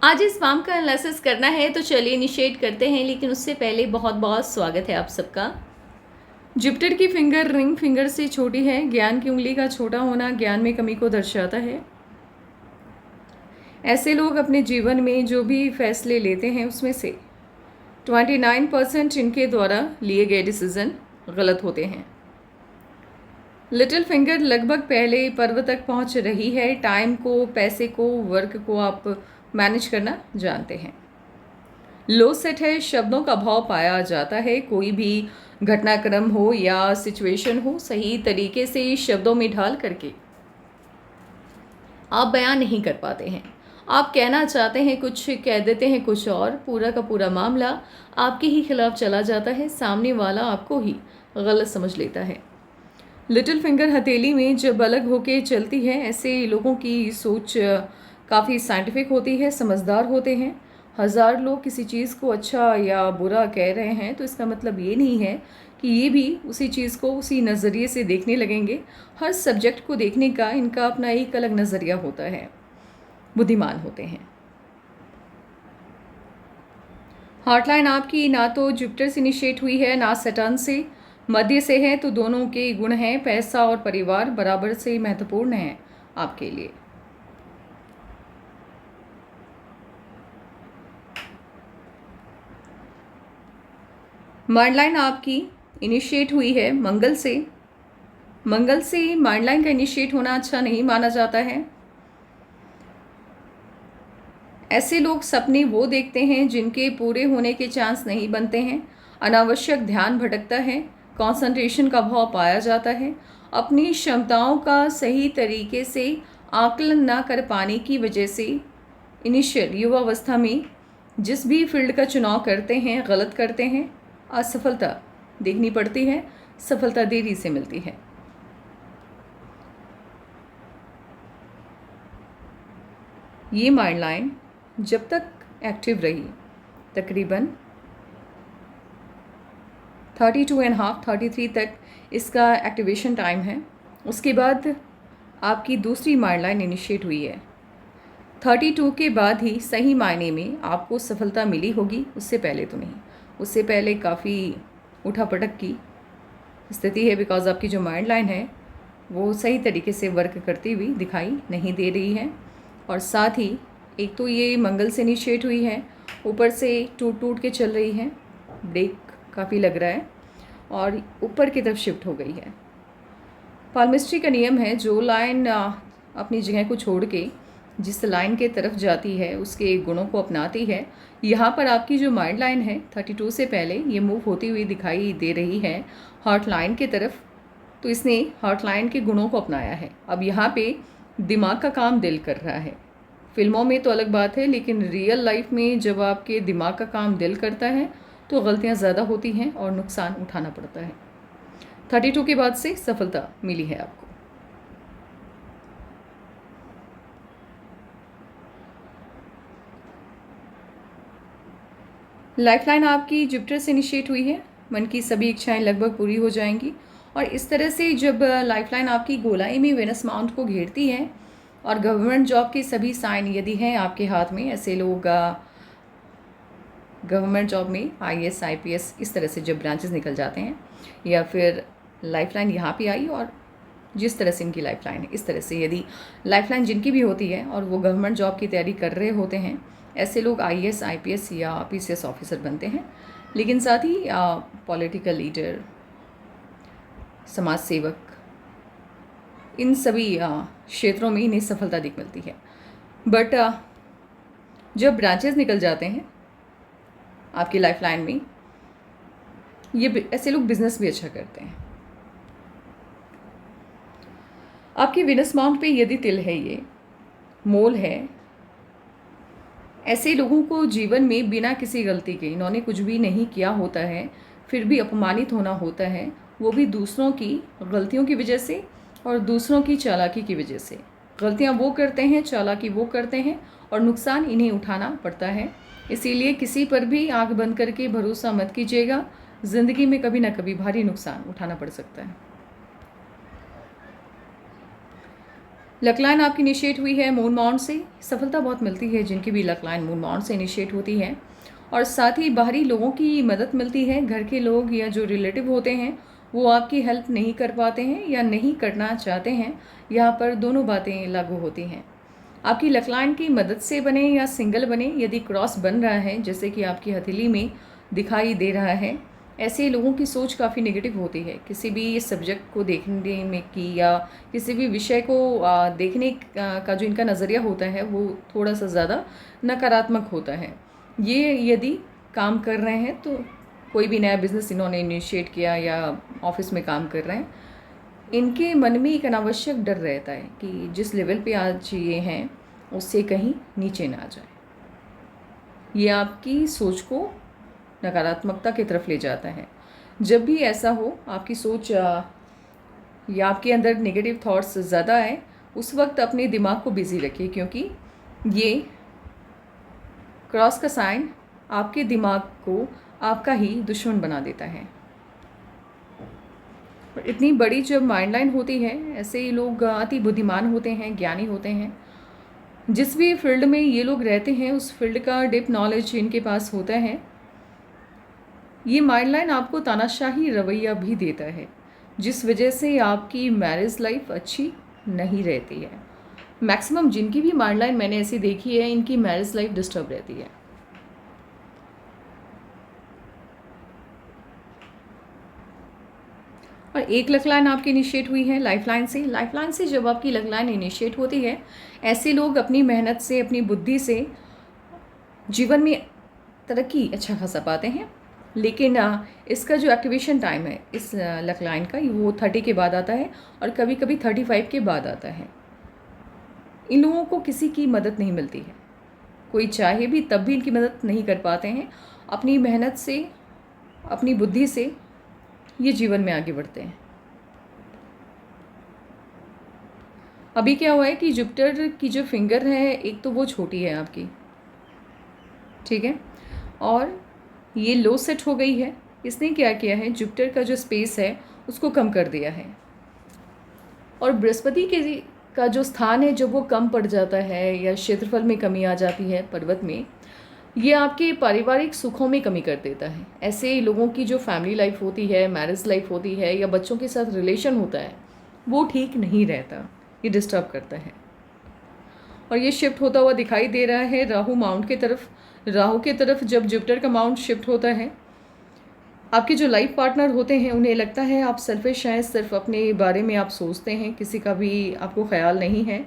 आज इस फॉर्म का एनालिसिस करना है तो चलिए इनिशिएट करते हैं, लेकिन उससे पहले बहुत बहुत स्वागत है आप सबका। जुपिटर की फिंगर रिंग फिंगर से छोटी है। ज्ञान की उंगली का छोटा होना ज्ञान में कमी को दर्शाता है। ऐसे लोग अपने जीवन में जो भी फैसले लेते हैं उसमें से 29% इनके द्वारा लिए गए डिसीजन गलत होते हैं। लिटिल फिंगर लगभग पहले पर्व तक पहुंच रही है। टाइम को, पैसे को, वर्क को आप मैनेज करना जानते हैं। लो सेट है, शब्दों का भाव पाया जाता है। कोई भी घटनाक्रम हो या सिचुएशन हो, सही तरीके से शब्दों में ढाल करके आप बयान नहीं कर पाते हैं। आप कहना चाहते हैं कुछ, कह देते हैं कुछ और। पूरा का पूरा मामला आपके ही खिलाफ चला जाता है। सामने वाला आपको ही गलत समझ लेता है। लिटिल फिंगर हथेली में जब अलग होके चलती है, ऐसे लोगों की सोच काफ़ी साइंटिफिक होती है, समझदार होते हैं। हज़ार लोग किसी चीज़ को अच्छा या बुरा कह रहे हैं तो इसका मतलब ये नहीं है कि ये भी उसी चीज़ को उसी नज़रिए से देखने लगेंगे। हर सब्जेक्ट को देखने का इनका अपना एक अलग नज़रिया होता है। बुद्धिमान होते हैं। हार्टलाइन आपकी ना तो जुपिटर से इनिशिएट हुई है ना सैटर्न से। मध्य से है तो दोनों के गुण हैं। पैसा और परिवार बराबर से महत्वपूर्ण हैं आपके लिए। माइंड लाइन आपकी इनिशिएट हुई है मंगल से। मंगल से माइंड लाइन का इनिशिएट होना अच्छा नहीं माना जाता है। ऐसे लोग सपने वो देखते हैं जिनके पूरे होने के चांस नहीं बनते हैं। अनावश्यक ध्यान भटकता है। कंसंट्रेशन का भाव पाया जाता है। अपनी क्षमताओं का सही तरीके से आकलन ना कर पाने की वजह से इनिशियल युवावस्था में जिस भी फील्ड का चुनाव करते हैं गलत करते हैं। असफलता देखनी पड़ती है। सफलता देरी से मिलती है। ये माइंड लाइन जब तक एक्टिव रही, तकरीबन 32.5-33 तक इसका एक्टिवेशन टाइम है। उसके बाद आपकी दूसरी माइंड लाइन इनिशिएट हुई है। 32 के बाद ही सही मायने में आपको सफलता मिली होगी, उससे पहले तो नहीं। उससे पहले काफ़ी उठापटक की स्थिति है, बिकॉज आपकी जो माइंड लाइन है वो सही तरीके से वर्क करती हुई दिखाई नहीं दे रही है। और साथ ही एक तो ये मंगल से इनिशिएट हुई है, ऊपर से टूट टूट के चल रही है। ब्रेक काफ़ी लग रहा है और ऊपर की तरफ शिफ्ट हो गई है। पाल्मिस्ट्री का नियम है, जो लाइन अपनी जगह को छोड़ के जिस लाइन के तरफ जाती है उसके गुणों को अपनाती है। यहाँ पर आपकी जो माइंड लाइन है 32 से पहले ये मूव होती हुई दिखाई दे रही है हार्ट लाइन की तरफ। तो इसने हार्ट लाइन के गुणों को अपनाया है। अब यहाँ पे दिमाग का काम दिल कर रहा है। फिल्मों में तो अलग बात है, लेकिन रियल लाइफ में जब आपके दिमाग का काम दिल करता है तो गलतियाँ ज़्यादा होती हैं और नुकसान उठाना पड़ता है। 32 के बाद से सफलता मिली है आपको। लाइफलाइन आपकी जुपिटर से इनिशिएट हुई है। मन की सभी इच्छाएं लगभग पूरी हो जाएंगी। और इस तरह से जब लाइफलाइन आपकी गोलाई में वेनस माउंट को घेरती है और गवर्नमेंट जॉब के सभी साइन यदि हैं आपके हाथ में, ऐसे लोग गवर्नमेंट जॉब में IAS IPS इस तरह से जब ब्रांचेस निकल जाते हैं, या फिर लाइफलाइन यहाँ पे आई और जिस तरह से इनकी लाइफलाइन है इस तरह से यदि लाइफलाइन जिनकी भी होती है और वो गवर्नमेंट जॉब की तैयारी कर रहे होते हैं, ऐसे लोग IAS IPS या PCS ऑफिसर बनते हैं। लेकिन साथ ही पॉलिटिकल लीडर, समाज सेवक, इन सभी क्षेत्रों में इन्हें सफलता दिख मिलती है। बट जब ब्रांचेस निकल जाते हैं आपकी लाइफलाइन में, ये ऐसे लोग बिजनेस भी अच्छा करते हैं। आपकी विनस माउंट पे यदि तिल है, ये मोल है, ऐसे लोगों को जीवन में बिना किसी गलती के, इन्होंने कुछ भी नहीं किया होता है, फिर भी अपमानित होना होता है, वो भी दूसरों की गलतियों की वजह से और दूसरों की चालाकी की वजह से। गलतियाँ वो करते हैं, चालाकी वो करते हैं और नुकसान इन्हें उठाना पड़ता है। इसीलिए किसी पर भी आंख बंद करके भरोसा मत कीजिएगा। ज़िंदगी में कभी ना कभी भारी नुकसान उठाना पड़ सकता है। लक लाइन आपकी इनिशिएट हुई है मून माउंट से। सफलता बहुत मिलती है जिनकी भी लक लाइन मून माउंट से इनिशिएट होती है, और साथ ही बाहरी लोगों की मदद मिलती है। घर के लोग या जो रिलेटिव होते हैं वो आपकी हेल्प नहीं कर पाते हैं या नहीं करना चाहते हैं। यहाँ पर दोनों बातें लागू होती हैं। आपकी लक लाइन की मदद से बने या सिंगल बने, यदि क्रॉस बन रहा है जैसे कि आपकी हथेली में दिखाई दे रहा है, ऐसे लोगों की सोच काफ़ी नेगेटिव होती है। किसी भी सब्जेक्ट को देखने में की या किसी भी विषय को देखने का जो इनका नज़रिया होता है वो थोड़ा सा ज़्यादा नकारात्मक होता है। ये यदि काम कर रहे हैं तो कोई भी नया बिज़नेस इन्होंने इनिशिएट किया या ऑफिस में काम कर रहे हैं, इनके मन में एक अनावश्यक डर रहता है कि जिस लेवल पे आज ये हैं उससे कहीं नीचे ना आ जाए। ये आपकी सोच को नकारात्मकता की तरफ ले जाता है। जब भी ऐसा हो, आपकी सोच या आपके अंदर नेगेटिव थॉट्स ज़्यादा आए, उस वक्त अपने दिमाग को बिज़ी रखिए, क्योंकि ये क्रॉस का साइन आपके दिमाग को आपका ही दुश्मन बना देता है। और इतनी बड़ी जब माइंड लाइन होती है, ऐसे ही लोग अति बुद्धिमान होते हैं, ज्ञानी होते हैं। जिस भी फील्ड में ये लोग रहते हैं उस फील्ड का डीप नॉलेज इनके पास होता है। ये माइंड लाइन आपको तानाशाही रवैया भी देता है, जिस वजह से आपकी मैरिज लाइफ अच्छी नहीं रहती है। मैक्सिमम जिनकी भी माइंड लाइन मैंने ऐसी देखी है, इनकी मैरिज लाइफ डिस्टर्ब रहती है। और एक लक लाइन आपकी इनिशिएट हुई है लाइफ लाइन से। लाइफ लाइन से जब आपकी लक लाइन इनिशिएट होती है, ऐसे लोग अपनी मेहनत से, अपनी बुद्धि से जीवन में तरक्की अच्छा खासा पाते हैं। लेकिन इसका जो एक्टिवेशन टाइम है इस लक लाइन का, वो 30 के बाद आता है और कभी कभी 35 के बाद आता है। इन लोगों को किसी की मदद नहीं मिलती है, कोई चाहे भी तब भी इनकी मदद नहीं कर पाते हैं। अपनी मेहनत से, अपनी बुद्धि से ये जीवन में आगे बढ़ते हैं। अभी क्या हुआ है कि जुपिटर की जो फिंगर है, एक तो वो छोटी है आपकी, ठीक है, और ये लो सेट हो गई है। इसने क्या किया है, जुपिटर का जो स्पेस है उसको कम कर दिया है। और बृहस्पति के का जो स्थान है जब वो कम पड़ जाता है या क्षेत्रफल में कमी आ जाती है पर्वत में, ये आपके पारिवारिक सुखों में कमी कर देता है। ऐसे लोगों की जो फैमिली लाइफ होती है, मैरिज लाइफ होती है या बच्चों के साथ रिलेशन होता है, वो ठीक नहीं रहता, ये डिस्टर्ब करता है। और ये शिफ्ट होता हुआ दिखाई दे रहा है राहु माउंट की तरफ। राहु की तरफ जब जुपिटर का माउंट शिफ्ट होता है, आपके जो लाइफ पार्टनर होते हैं उन्हें लगता है आप सेल्फिश हैं, सिर्फ अपने बारे में आप सोचते हैं, किसी का भी आपको ख्याल नहीं है।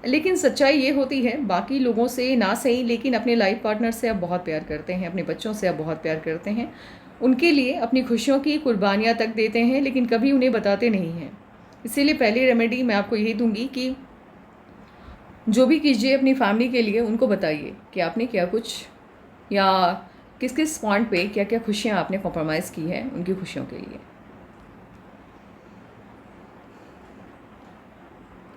लेकिन सच्चाई ये होती है, बाकी लोगों से ना सही लेकिन अपने लाइफ पार्टनर से आप बहुत प्यार करते हैं, अपने बच्चों से आप बहुत प्यार करते हैं, उनके लिए अपनी खुशियों की कुर्बानियाँ तक देते हैं, लेकिन कभी उन्हें बताते नहीं हैं। इसीलिए पहली रेमेडी मैं आपको यही दूंगी कि जो भी कीजिए अपनी फैमिली के लिए, उनको बताइए कि आपने क्या कुछ या किस किस पॉइंट पे क्या क्या खुशियाँ आपने कॉम्प्रोमाइज़ की है उनकी खुशियों के लिए।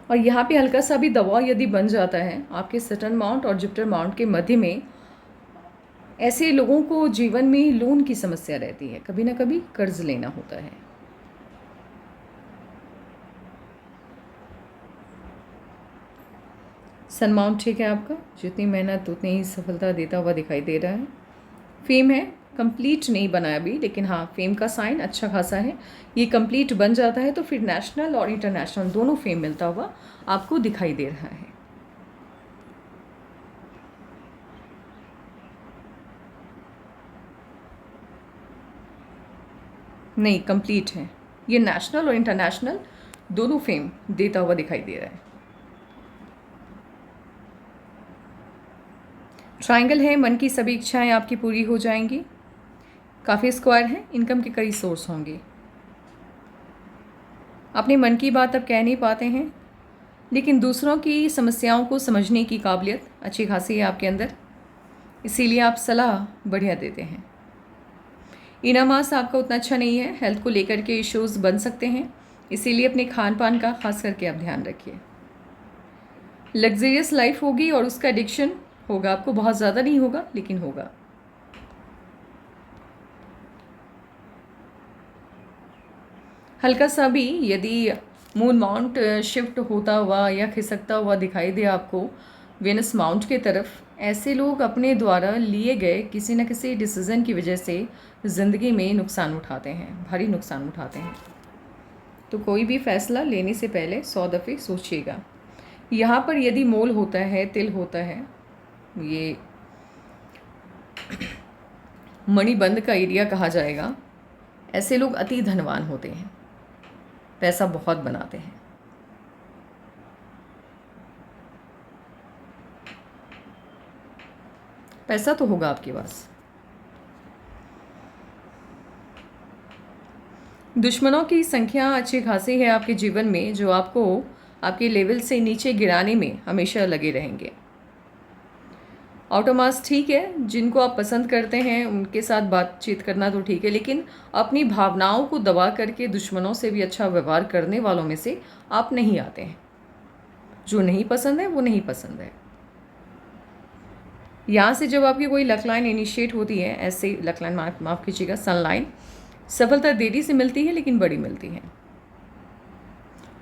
और यहाँ पे हल्का सा भी दबाव यदि बन जाता है आपके सैटर्न माउंट और जुपिटर माउंट के मध्य में, ऐसे लोगों को जीवन में लोन की समस्या रहती है, कभी ना कभी कर्ज लेना होता है। सन माउंट ठीक है आपका, जितनी मेहनत उतनी ही सफलता देता हुआ दिखाई दे रहा है। फेम है, कंप्लीट नहीं बना अभी, लेकिन हाँ फेम का साइन अच्छा खासा है। ये कंप्लीट बन जाता है तो फिर नेशनल और इंटरनेशनल दोनों फेम मिलता हुआ आपको दिखाई दे रहा है। नहीं, कंप्लीट है, ये नेशनल और इंटरनेशनल दोनों फेम देता हुआ दिखाई दे रहा है। ट्रायंगल है, मन की सभी इच्छाएं आपकी पूरी हो जाएंगी। काफ़ी स्क्वायर है, इनकम के कई सोर्स होंगे। अपने मन की बात अब कह नहीं पाते हैं, लेकिन दूसरों की समस्याओं को समझने की काबिलियत अच्छी खासी है आपके अंदर, इसीलिए आप सलाह बढ़िया देते हैं। इनर मास आपका उतना अच्छा नहीं है, हेल्थ को लेकर के इश्यूज़ बन सकते हैं, इसीलिए अपने खान पान का खास करके आप ध्यान रखिए। लग्जरियस लाइफ होगी और उसका एडिक्शन होगा, आपको बहुत ज़्यादा नहीं होगा लेकिन होगा। हल्का सा भी यदि मून माउंट शिफ्ट होता हुआ या खिसकता हुआ दिखाई दे आपको वेनस माउंट के तरफ, ऐसे लोग अपने द्वारा लिए गए किसी न किसी डिसीज़न की वजह से ज़िंदगी में नुकसान उठाते हैं, भारी नुकसान उठाते हैं। तो कोई भी फ़ैसला लेने से पहले 100 दफ़े सोचिएगा। यहाँ पर यदि मोल होता है, तिल होता है, ये मणिबंध का एरिया कहा जाएगा, ऐसे लोग अति धनवान होते हैं, पैसा बहुत बनाते हैं। पैसा तो होगा आपके पास। दुश्मनों की संख्या अच्छी खासी है आपके जीवन में, जो आपको आपके लेवल से नीचे गिराने में हमेशा लगे रहेंगे। आउटरमास ठीक है, जिनको आप पसंद करते हैं उनके साथ बातचीत करना तो ठीक है, लेकिन अपनी भावनाओं को दबा करके दुश्मनों से भी अच्छा व्यवहार करने वालों में से आप नहीं आते हैं। जो नहीं पसंद है वो नहीं पसंद है। यहाँ से जब आपकी कोई लक लाइन इनिशिएट होती है, ऐसे लक लाइन माफ़ कीजिएगा, सन लाइन, सफलता देरी से मिलती है लेकिन बड़ी मिलती है।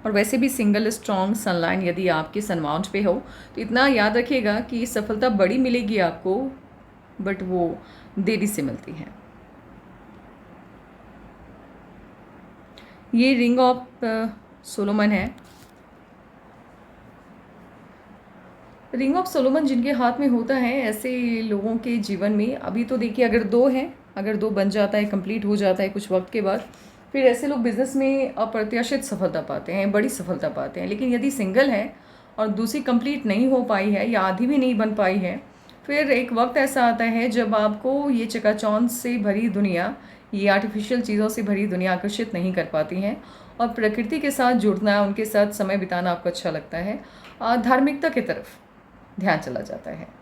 और वैसे भी सिंगल स्ट्रॉन्ग सनलाइन यदि आपके सनमाउंट पे हो तो इतना याद रखिएगा कि सफलता बड़ी मिलेगी आपको, बट वो देरी से मिलती है। ये रिंग ऑफ सोलोमन है। रिंग ऑफ सोलोमन जिनके हाथ में होता है, ऐसे लोगों के जीवन में अभी तो देखिए, अगर दो हैं, अगर दो बन जाता है, कंप्लीट हो जाता है कुछ वक्त के बाद, फिर ऐसे लोग बिज़नेस में अप्रत्याशित सफलता पाते हैं, बड़ी सफलता पाते हैं। लेकिन यदि सिंगल है और दूसरी कंप्लीट नहीं हो पाई है या आधी भी नहीं बन पाई है, फिर एक वक्त ऐसा आता है जब आपको ये चकाचौंध से भरी दुनिया, ये आर्टिफिशियल चीज़ों से भरी दुनिया आकर्षित नहीं कर पाती हैं, और प्रकृति के साथ जुड़ना, उनके साथ समय बिताना आपको अच्छा लगता है, धार्मिकता की तरफ ध्यान चला जाता है।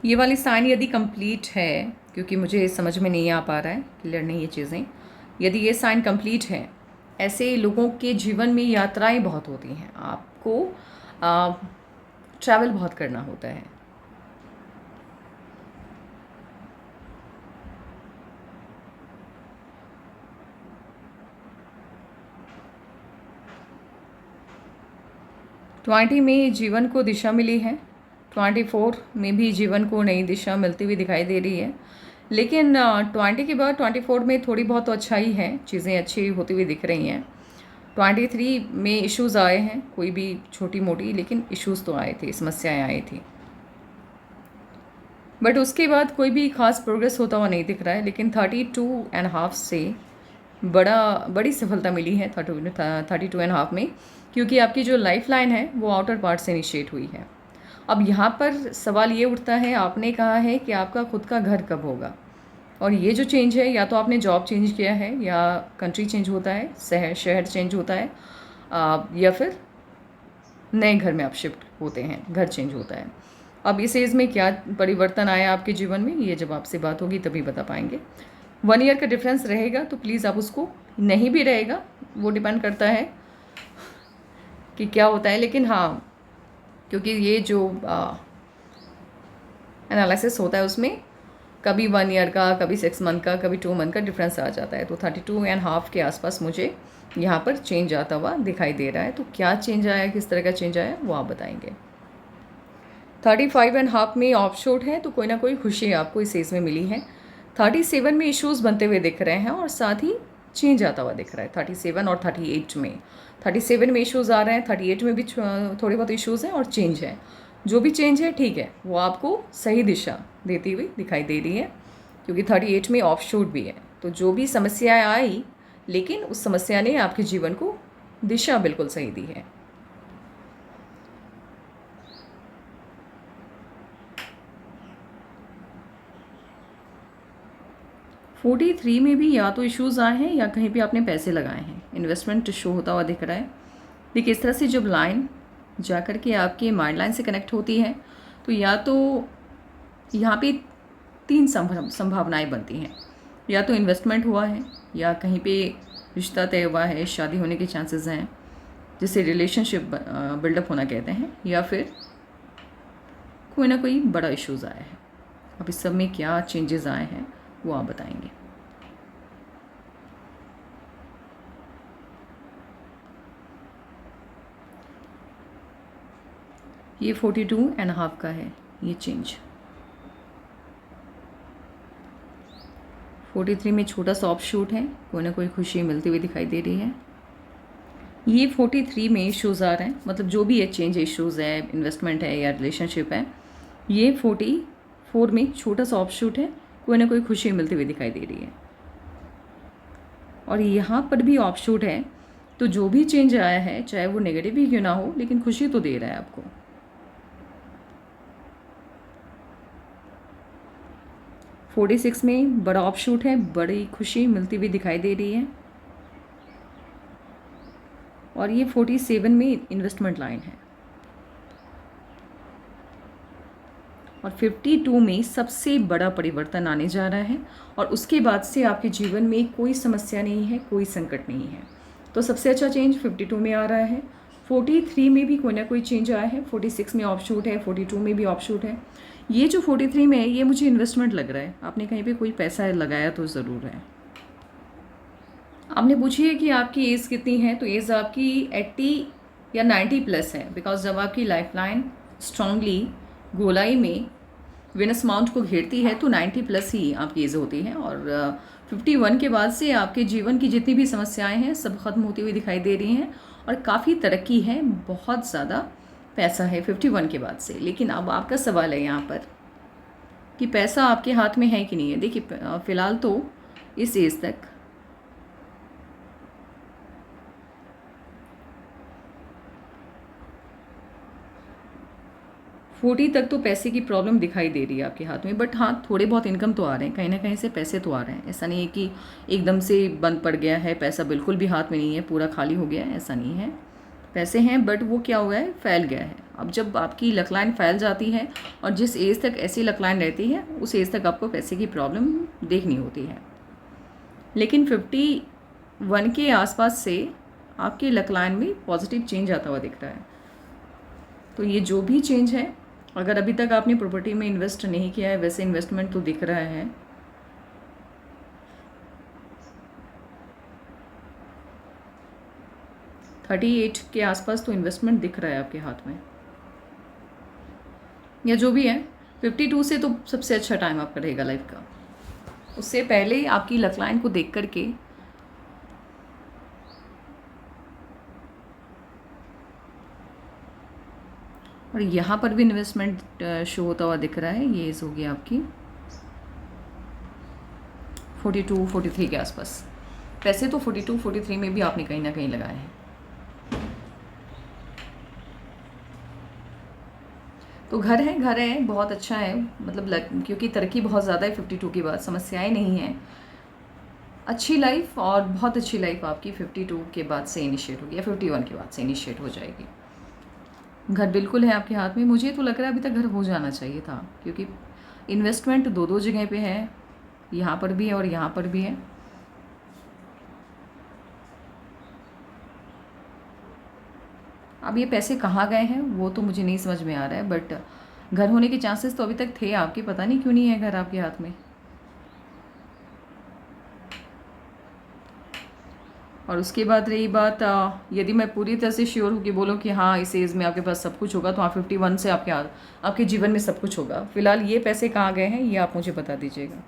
ये वाली साइन यदि कंप्लीट है, क्योंकि मुझे समझ में नहीं आ पा रहा है, क्लियर नहीं ये चीज़ें, यदि ये साइन कंप्लीट है, ऐसे लोगों के जीवन में यात्राएं बहुत होती हैं, आपको ट्रैवल बहुत करना होता है। ट्वेंटी में जीवन को दिशा मिली है, 24 में भी जीवन को नई दिशा मिलती हुई दिखाई दे रही है। लेकिन 20 के बाद 24 में थोड़ी बहुत तो अच्छाई है, चीज़ें अच्छी होती हुई दिख रही हैं। 23 में इश्यूज़ आए हैं, कोई भी छोटी मोटी, लेकिन इश्यूज़ तो आए थे, समस्याएं आई थी, बट उसके बाद कोई भी खास प्रोग्रेस होता हुआ नहीं दिख रहा है। लेकिन 32.5 से बड़ी सफलता मिली है 32.5 में, क्योंकि आपकी जो लाइफ लाइन है वो आउटर पार्ट से इनिशिएट हुई है। अब यहाँ पर सवाल ये उठता है, आपने कहा है कि आपका खुद का घर कब होगा, और ये जो चेंज है, या तो आपने जॉब चेंज किया है, या कंट्री चेंज होता है, शहर चेंज होता है, या फिर नए घर में आप शिफ्ट होते हैं, घर चेंज होता है। अब इस एज में क्या परिवर्तन आया आपके जीवन में, ये जब आपसे बात होगी तभी बता पाएंगे। 1 ईयर का डिफरेंस रहेगा तो प्लीज़ आप उसको, नहीं भी रहेगा, वो डिपेंड करता है कि क्या होता है। लेकिन हाँ, क्योंकि ये जो एनालिसिस होता है उसमें कभी 1 ईयर का, कभी 6 मंथ का, कभी 2 मंथ का डिफरेंस आ जाता है। तो 32.5 के आसपास मुझे यहाँ पर चेंज आता हुआ दिखाई दे रहा है। तो क्या चेंज आया, किस तरह का चेंज आया, वो आप बताएंगे। 35.5 में ऑफ शोट है, तो कोई ना कोई खुशी आपको इस एज में मिली है। 37 में इश्यूज़ बनते हुए दिख रहे हैं, और साथ ही चेंज आता हुआ दिख रहा है 37 और 38 में। 37 में इश्यूज़ आ रहे हैं, 38 में भी थोड़े बहुत इश्यूज़ हैं और चेंज है। जो भी चेंज है ठीक है, वो आपको सही दिशा देती हुई दिखाई दे रही है, क्योंकि 38 में ऑफ शूट भी है। तो जो भी समस्याएं आई, लेकिन उस समस्या ने आपके जीवन को दिशा बिल्कुल सही दी है। 43 में भी या तो इश्यूज़ आए हैं या कहीं पे आपने पैसे लगाए हैं, इन्वेस्टमेंट शो होता हुआ दिख रहा है। देखिए इस तरह से जब लाइन जा कर के आपके माइंड लाइन से कनेक्ट होती है तो या तो यहाँ पे 3 संभावनाएं बनती हैं, या तो इन्वेस्टमेंट हुआ है, या कहीं पे रिश्ता तय हुआ है, शादी होने के चांसेस हैं जिसे रिलेशनशिप बिल्डअप होना कहते हैं, या फिर कोई ना कोई बड़ा इश्यूज़ आया है। अब इस सब में क्या चेंजेस आए हैं वो आप बताएंगे। ये 42.5 का है ये चेंज। 43 में छोटा सा ऑफ शूट है, कोई ना कोई खुशी मिलती हुई दिखाई दे रही है। ये 43 में इश्यूज़ आ रहे हैं, मतलब जो भी है चेंज इश्यूज़ है, इन्वेस्टमेंट है या रिलेशनशिप है, ये 44 में छोटा सा ऑफ शूट है, कोई ना कोई खुशी मिलती हुई दिखाई दे रही है। और यहाँ पर भी ऑफ शूट है, तो जो भी चेंज आया है चाहे वो नेगेटिव ही क्यों ना हो लेकिन खुशी तो दे रहा है आपको। 46 में बड़ा ऑफ शूट है, बड़ी खुशी मिलती हुई दिखाई दे रही है। और ये 47 में इन्वेस्टमेंट लाइन है। और 52 में सबसे बड़ा परिवर्तन आने जा रहा है, और उसके बाद से आपके जीवन में कोई समस्या नहीं है, कोई संकट नहीं है। तो सबसे अच्छा चेंज 52 में आ रहा है। 43 में भी कोई ना कोई चेंज आया है, 46 में ऑफ शूट है, 42 में भी ऑफ शूट है। ये जो 43 में है ये मुझे इन्वेस्टमेंट लग रहा है, आपने कहीं पे कोई पैसा लगाया तो ज़रूर है। आपने पूछी है कि आपकी एज कितनी है, तो एज आपकी 80 या 90 प्लस है, बिकॉज जब आपकी लाइफ लाइन स्ट्रांगली गोलाई में वेनस माउंट को घेरती है तो 90 प्लस ही आपकी एज होती है। और 51 के बाद से आपके जीवन की जितनी भी समस्याएं हैं सब खत्म होती हुई दिखाई दे रही हैं, और काफ़ी तरक्की है, बहुत ज़्यादा पैसा है 51 के बाद से। लेकिन अब आपका सवाल है यहाँ पर कि पैसा आपके हाथ में है कि नहीं है। देखिए फ़िलहाल तो इस एज तक फोर्टी तक तो पैसे की प्रॉब्लम दिखाई दे रही है आपके हाथ में, बट हाँ थोड़े बहुत इनकम तो आ रहे हैं, कहीं ना कहीं से पैसे तो आ रहे हैं। ऐसा नहीं है कि एकदम से बंद पड़ गया है, पैसा बिल्कुल भी हाथ में नहीं है, पूरा खाली हो गया है, ऐसा नहीं है। पैसे हैं बट वो क्या हुआ है, फैल गया है। अब जब आपकी लकलाइन फैल जाती है और जिस एज तक ऐसी लकलाइन रहती है उस एज तक आपको पैसे की प्रॉब्लम देखनी होती है। लेकिन 51 के आसपास से आपकी लकलाइन में पॉजिटिव चेंज आता हुआ दिख रहा है। तो ये जो भी चेंज है, अगर अभी तक आपने प्रॉपर्टी में इन्वेस्ट नहीं किया है, वैसे इन्वेस्टमेंट तो दिख रहा है। $38 के आसपास तो इन्वेस्टमेंट दिख रहा है आपके हाथ में, या जो भी है। 52 से तो सबसे अच्छा टाइम आपका रहेगा लाइफ का। उससे पहले आपकी लकलाइन को देख करके और यहाँ पर भी इन्वेस्टमेंट शो होता हुआ दिख रहा है। ये एज होगी आपकी 42-43 के आसपास। पैसे तो 42-43 में भी आपने कहीं ना कहीं लगाए हैं। तो घर है बहुत अच्छा है, मतलब क्योंकि तरक्की बहुत ज़्यादा है 52 के बाद, समस्याएं नहीं हैं, अच्छी लाइफ, और बहुत अच्छी लाइफ आपकी 52 के बाद से इनिशिएट होगी या 51 के बाद से इनिशिएट हो जाएगी। घर बिल्कुल है आपके हाथ में। मुझे तो लग रहा है अभी तक घर हो जाना चाहिए था, क्योंकि इन्वेस्टमेंट दो जगह पे है, यहाँ पर भी है और यहाँ पर भी है। अब ये पैसे कहाँ गए हैं वो तो मुझे नहीं समझ में आ रहा है, बट घर होने के चांसेस तो अभी तक थे आपके, पता नहीं क्यों नहीं है घर आपके हाथ में। और उसके बाद रही बात, यदि मैं पूरी तरह से श्योर हूँ कि बोलूँ कि हाँ इस एज में आपके पास सब कुछ होगा, तो हाँ 51 से आपके जीवन में सब कुछ होगा। फिलहाल ये पैसे कहाँ गए हैं ये आप मुझे बता दीजिएगा।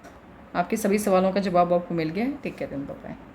आपके सभी सवालों का जवाब आपको मिल गया है। Take care, bye bye.